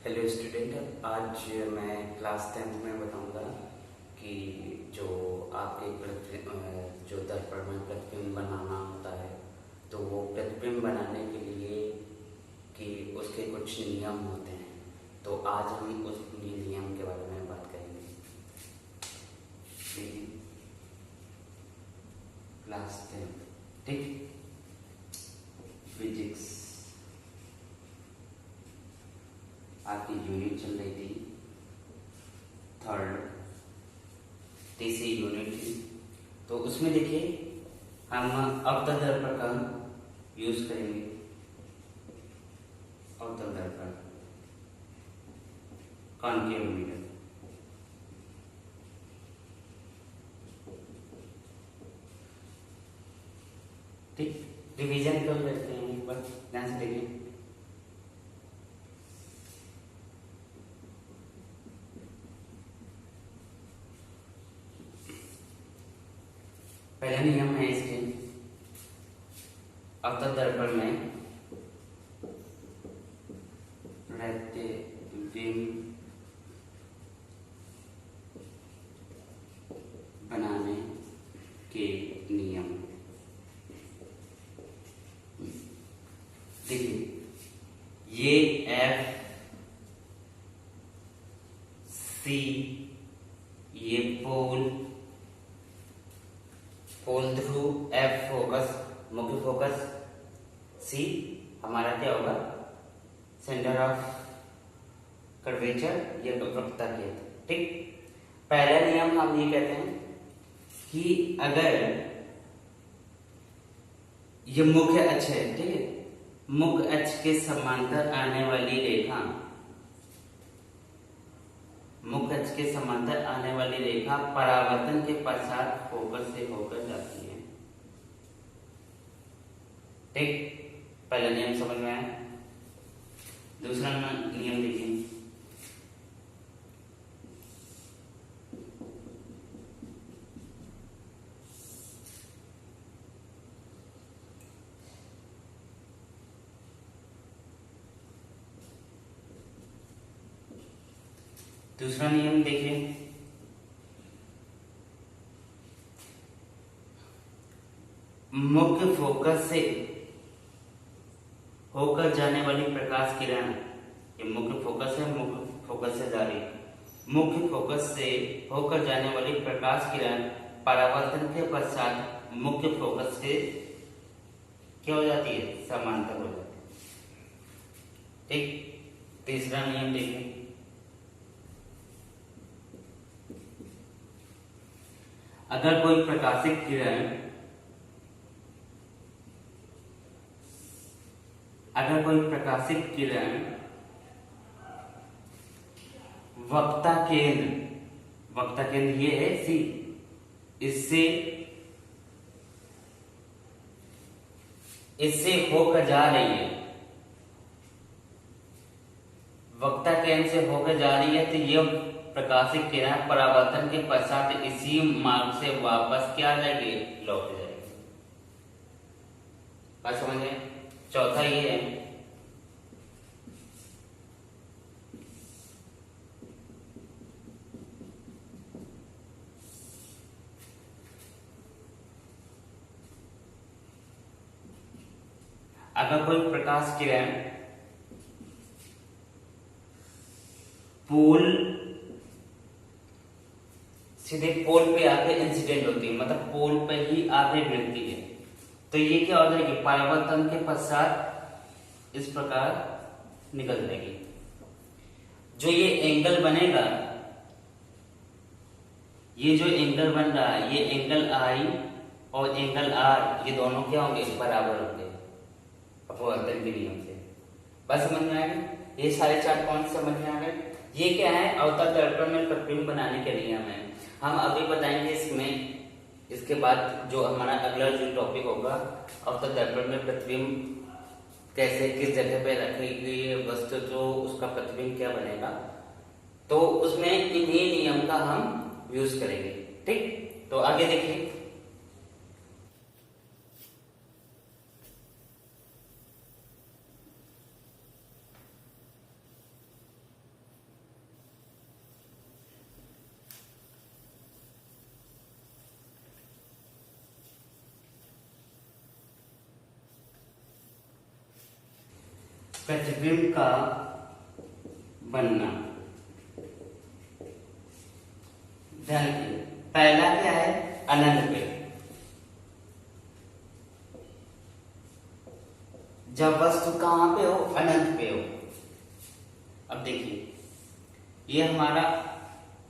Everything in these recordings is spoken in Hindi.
हेलो स्टूडेंट, आज मैं क्लास 10th में बताऊंगा कि जो आपके जो दर्पण में प्रतिबिंब बनाना होता है, तो वो प्रतिबिंब बनाने के लिए कि उसके कुछ नियम होते हैं। तो आज हम उस नियम के बारे में बात करेंगे। क्लास 10, ठीक, फिजिक्स आपकी यूनिट चल रही थी, थर्ड तीसरी यूनिट थी। तो उसमें देखिए हम अवतल दर्पण का यूज करेंगे। अवतल दर्पण, कॉनकेव मिरर, ठीक। रिवीजन कर लेते हैं एक बार, ध्यान से देखिए। पहला नियम है इसके, अवतल दर्पण में प्रतिबिंब बनाने के नियम। देखिए, ये एफ सी, ये पोल थ्रू एफ फोकस, मुख्य फोकस, सी हमारा क्या होगा, सेंटर ऑफ कर्वेचर या वक्रता केंद्र, ठीक। पहला नियम हम ये कहते हैं कि अगर ये मुख्य अक्ष है, ठीक है, मुख्य अक्ष के समांतर आने वाली रेखा, मुख्य अक्ष के समांतर आने वाली रेखा परावर्तन के पश्चात फोकस से होकर जाती है, ठीक। पहला नियम समझ में आया। दूसरा नियम देखिए, दूसरा नियम देखिए, मुख्य फोकस से होकर जाने वाली प्रकाश किरण, ये मुख्य फोकस है, मुख्य फोकस से जा रही, मुख्य फोकस से होकर जाने वाली प्रकाश किरण परावर्तन के पश्चात मुख्य फोकस से क्या हो जाती है, समांतर हो जाती है, ठीक। तीसरा नियम देखिए, अगर कोई प्रकाशिक किरण, अगर कोई प्रकाशिक किरण वक्ता केंद्र ये है सी, इससे होकर जा रही है, वक्ता केंद्र से होकर जा रही है, तो यह प्रकाशिक किरण परावर्तन के पश्चात इसी मार्ग से वापस क्या आ जाएगी, लौट जाएगी। बात समझ में। चौथा ये है, अगर कोई प्रकाश किरण पोल, सीधे पोल पे आके इंसिडेंट होती है, मतलब पोल पे ही आके गिरती है, तो ये क्या हो जाएगी, परावर्तन के पश्चात इस प्रकार निकल जाएगी। जो ये एंगल बनेगा, ये जो एंगल बन रहा है, ये एंगल आई और एंगल आर, ये दोनों क्या होंगे, बराबर होंगे अपवर्तन के नियम से। बस समझ में आ गए, ये सारे 4 पॉइंट समझ में आ गए। ये क्या है, अवतल दर्पण में प्रतिबिंब बनाने के नियम है। हम अभी बताएंगे इसमें, इसके बाद जो हमारा अगला जो टॉपिक होगा, अवतल दर्पण में प्रतिबिंब कैसे, किस जगह पे रखी गई वस्तु, जो उसका प्रतिबिंब क्या बनेगा, तो उसमें इन्हीं नियम का हम यूज करेंगे, ठीक। तो आगे देखिए, प्रतिबिंब का बनना। ध्यान रखिए, पहला क्या है, अनंत पे। जब वस्तु कहां पे हो, अनंत पे हो। अब देखिए, ये हमारा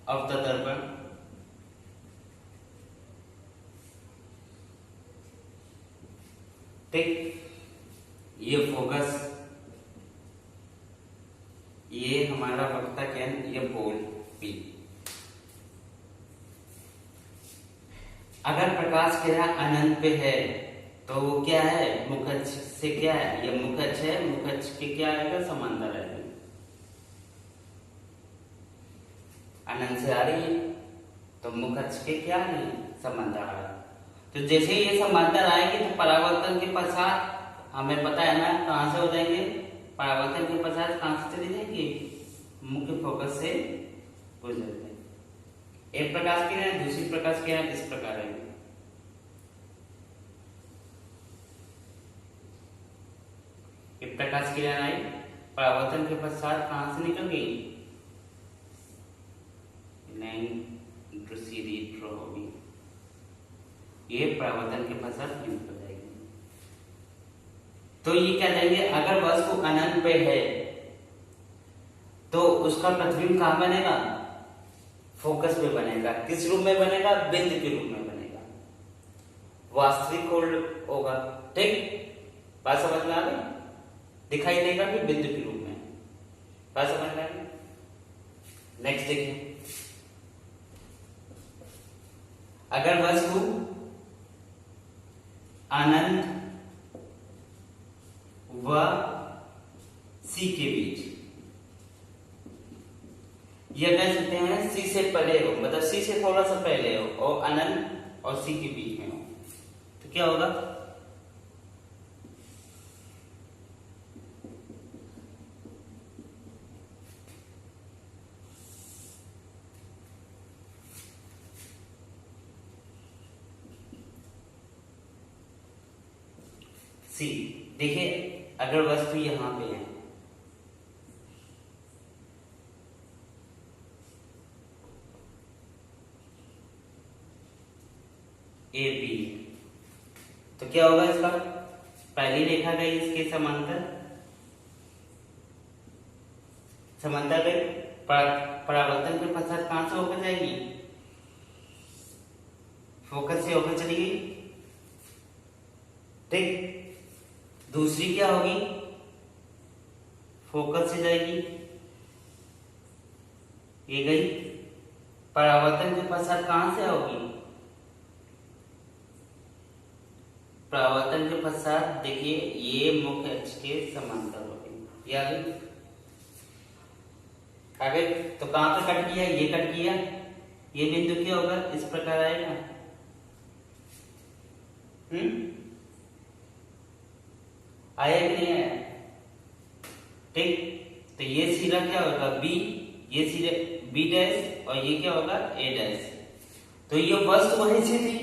अवतल दर्पण, ठीक, ये फोकस, ये हमारा वक्ता केंद्र, ये पोल पी। अगर प्रकाश किरण अनंत पे है तो वो क्या है, मुख्य अक्ष से क्या है, ये मुख्य अक्ष है, मुख्य अक्ष के क्या आएगा, समांतर आएगा। अनंत से आ रही है तो मुख्य अक्ष के क्या नहीं, समांतर आ रहा है। तो जैसे ही ये समांतर आएंगे तो परावर्तन के पश्चात हमें पता है ना कहां से हो जाएंगे, परावर्तन के पश्चात कहां से चली जाएंगे, मुख्य फोकस से गुजर जाएंगे। एक प्रकाश किरण, दूसरी प्रकाश किरण इस प्रकार है। एक प्रकाश किरण आई, परावर्तन के पश्चात कहां से निकल गई, ये परावर्तन के पश्चात निकल जाएगी। तो ये क्या देंगे, अगर वस्तु अनंत पे है तो उसका प्रतिबिंब कहां बनेगा, फोकस पे बनेगा। किस रूप में बनेगा, बिंदु के रूप में बनेगा, वास्तविक होगा। ठीक, बात समझ में आ गई, दिखाई देगा कि बिंदु के रूप में, बात समझ में आ गई। नेक्स्ट देखिए, अगर वस्तु अनंत व सी के बीच, यह कह सकते हैं सी से पहले हो, मतलब सी से थोड़ा सा पहले हो, और अनंत और सी के बीच में हो, तो क्या होगा, सी। देखिए, अगर वस्तु यहां पे है, ए बी, तो क्या होगा इसका, पहली रेखा गई इसके समांतर, समांतर गई, परावर्तन के पश्चात कहां से होकर जाएगी, फोकस से होकर चली गई। ठीक, दूसरी क्या होगी, फोकस से जाएगी, ये गई, परावर्तन के पश्चात कहां से होगी, परावर्तन के पश्चात देखिए ये मुख्य अक्ष के समांतर होगी, ये आगे तो कहां पे कट किया, ये कट किया, ये बिंदु क्या होगा, इस प्रकार आएगा। आया कि नहीं आया, ठीक, तो ये सिरा क्या होगा, बी, ये सिरा बी डैश, और ये क्या होगा, ए डैश। तो ये वस्तु वहीं से थी,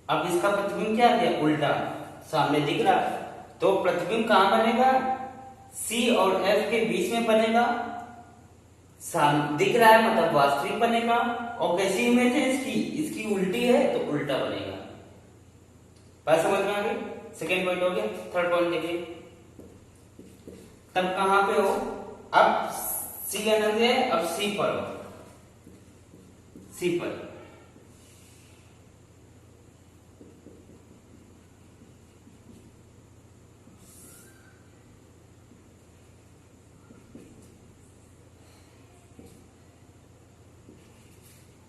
अब इसका प्रतिबिंब क्या गया, उल्टा सामने दिख रहा, तो प्रतिबिंब कहां बनेगा, सी और एफ के बीच में बनेगा, दिख रहा है मतलब वास्तविक बनेगा। और कैसी इमेज है इसकी, इसकी उल्टी है तो उल्टा बनेगा। बात समझ में आ गई, सेकेंड पॉइंट हो गया। थर्ड पॉइंट देखिए, तब कहां पे हो, अब सी अनंत है, अब सी पर हो, सी पर,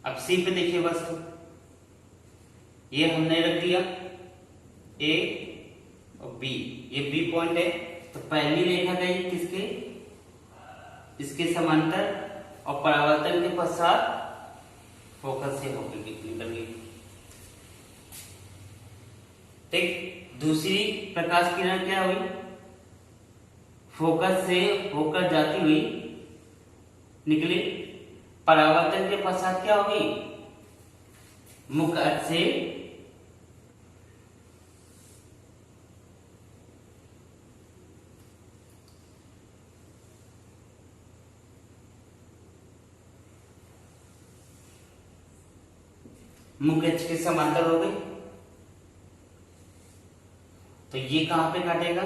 अब सी पे देखिए वस्तु, ये हमने रख दिया ए और बी, ये बी पॉइंट है, तो पहली रेखा गई किसके, इसके समांतर, और परावर्तन के पश्चात फोकस से होकर निकल गई। ठीक, दूसरी प्रकाश किरण क्या हुई, फोकस से होकर जाती हुई निकली, परावर्तन के पश्चात क्या होगी, मुख्य अक्ष से मुख एच के समांतर हो गई, तो ये कहां पे काटेगा,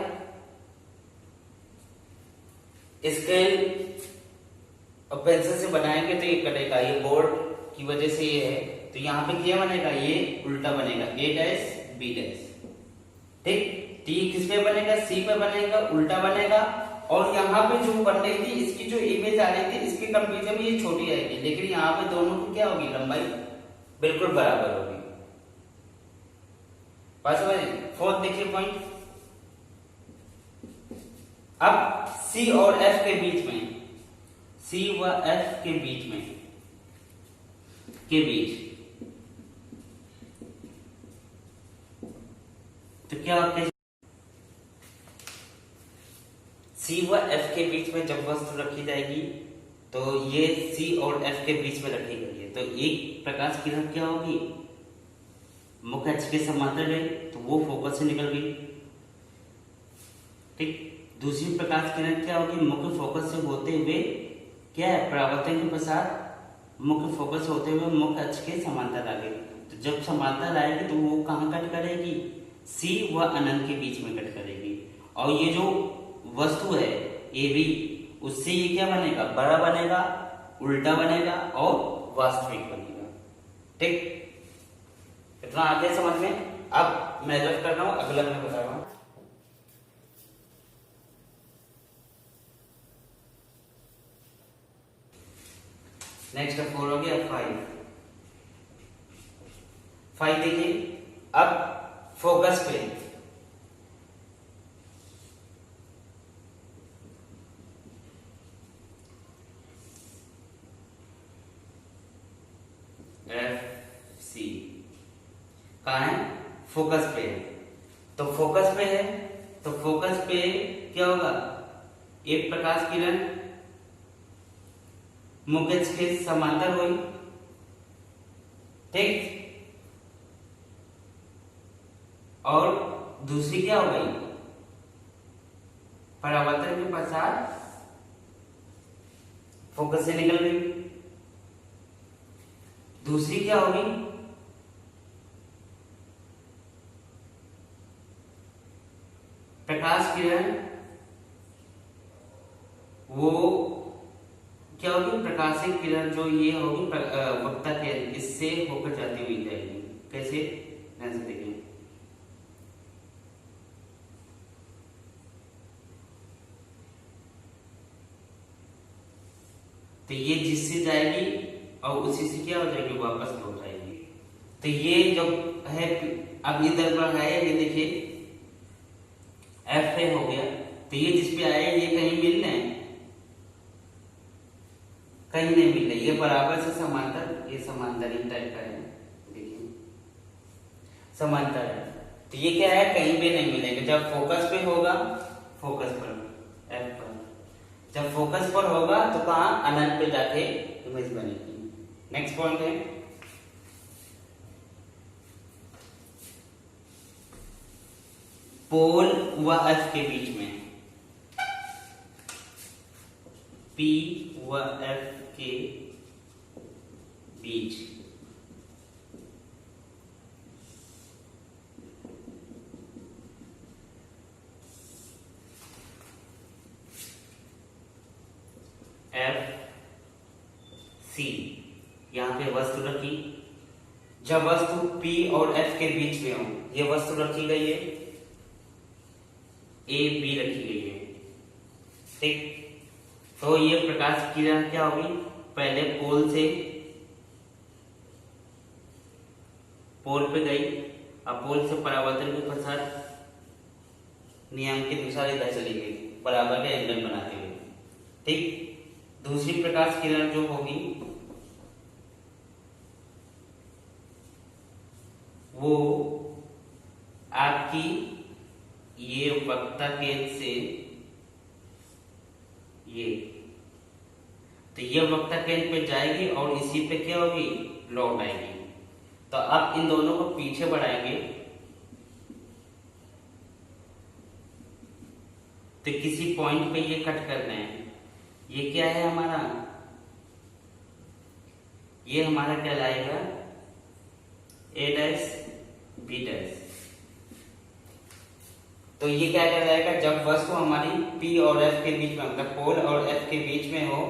स्केल और पेंसिल से बनाएंगे तो ये कटेगा, ये बोर्ड की वजह से ये है, तो यहाँ पे क्या बनेगा, ये उल्टा बनेगा, ए डैश बी डैश। ठीक, तो ये किस पे बनेगा, सी पे बनेगा, उल्टा बनेगा। और यहाँ पे जो बन रही थी, इसकी जो इमेज आ रही थी, इसके कंपेरिजन में ये छोटी आएगी, लेकिन यहाँ पे दोनों की क्या होगी, लंबाई बिल्कुल बराबर होगी। बस समझे। फोर्थ देखिए पॉइंट, अब सी और एफ के बीच में, सी व एफ के बीच में, के बीच तो क्या होता है, सी व एफ के बीच में जब वस्तु रखी जाएगी तो ये सी और एफ के बीच में रखी गई है, तो एक प्रकाश किरण क्या होगी, मुख एच के समांतर गई तो वो फोकस से निकल गई। ठीक, दूसरी प्रकाश किरण क्या होगी, मुख्य फोकस से होते हुए क्या है, परावर्तन के पश्चात मुख्य फोकस होते हुए मुख एच के समांतर आ गई, तो जब समांतर आएगी तो वो कहाँ कट करेगी, सी व अनंत के बीच में कट करेगी। और ये जो वस्तु है ए बी, उससे ये क्या बनेगा, बड़ा बनेगा, उल्टा बनेगा और वास्तविक बनेगा। ठीक, इतना आगे समझ में। अब मैं रफ कर रहा हूं, अगला मैं बता रहा हूं। नेक्स्ट 4 हो गया, 5 देखिए, अब फोकस पे एफ सी कहाँ है, फोकस पे है, तो फोकस पे है, तो फोकस पे क्या होगा, एक प्रकाश किरण मुख एच के समांतर हुई। ठीक, और दूसरी क्या हो गई, परावर्तन के पश्चात फोकस से निकल गई। दूसरी क्या होगी, प्रकाश किरण वो क्या होगी, प्रकाशित किरण जो ये होगी वक्ता किरण, इससे होकर जाती हुई जाएगी। कैसे, ऐसे देखें, तो ये जिससे जाएगी और उसी से क्या हो जाएगी, वापस लौट जाएगी। तो ये जो है, अब इधर पर है, ये देखिए एफ पे हो गया, तो ये जिस पे आया ये कहीं मिल रहे हैं, कहीं नहीं मिल रही, ये बराबर से समांतर, ये समांतर ही टाइप का है, देखिए समांतर है, तो ये क्या है, कहीं पे नहीं मिलेगा। जब फोकस पे होगा, फोकस पर एफ पर, जब फोकस पर होगा तो कहाँ, अनंत पे जाके इमेज बनेगी। नेक्स्ट पॉइंट है, पोल व एफ के बीच में, पी व एफ के बीच एफ सी, यहां पे वस्तु रखी, जब वस्तु P और F के बीच में हो, ये वस्तु रखी गई है, A B रखी गई है। ठीक, तो ये प्रकाश किरण क्या होगी, पहले पोल से पोल पे गई, अब पोल से परावर्तन के पश्चात नियम के अनुसार इधर चली गई, बराबर का एंगल बनाते हुए। ठीक, दूसरी प्रकाश किरण जो होगी वो आपकी ये वक्ता केंद्र से ये, तो ये वक्ता केंद्र पे जाएगी और इसी पे क्या होगी, लौट आएगी। तो आप इन दोनों को पीछे बढ़ाएंगे तो किसी पॉइंट पे ये कट करना है। ये क्या है हमारा, ये हमारा कहलाएगा ए डैश बी डैश। तो ये क्या कहलाएगा, जब वस्तु हमारी P और F के बीच में, मतलब पोल और F के बीच में हो,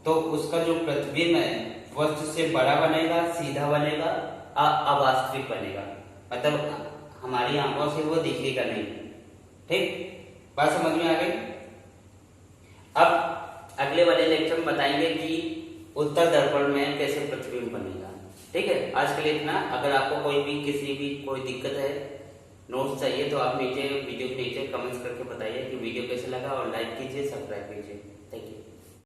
तो उसका जो प्रतिबिंब है वस्तु से बड़ा बनेगा, सीधा बनेगा, अवास्तविक बनेगा, मतलब हमारी आंखों से वो दिखेगा नहीं। ठीक, बात समझ में आ गई। अब अगले वाले लेक्चर में बताएंगे कि उत्तर दर्पण में कैसे प्रतिबिंब बनेगा। ठीक है, आज के लिए इतना। अगर आपको कोई भी किसी भी कोई दिक्कत है, नोट्स चाहिए, तो आप नीचे वीडियो के नीचे कमेंट्स करके बताइए कि वीडियो कैसे लगा, और लाइक कीजिए, सब्सक्राइब कीजिए।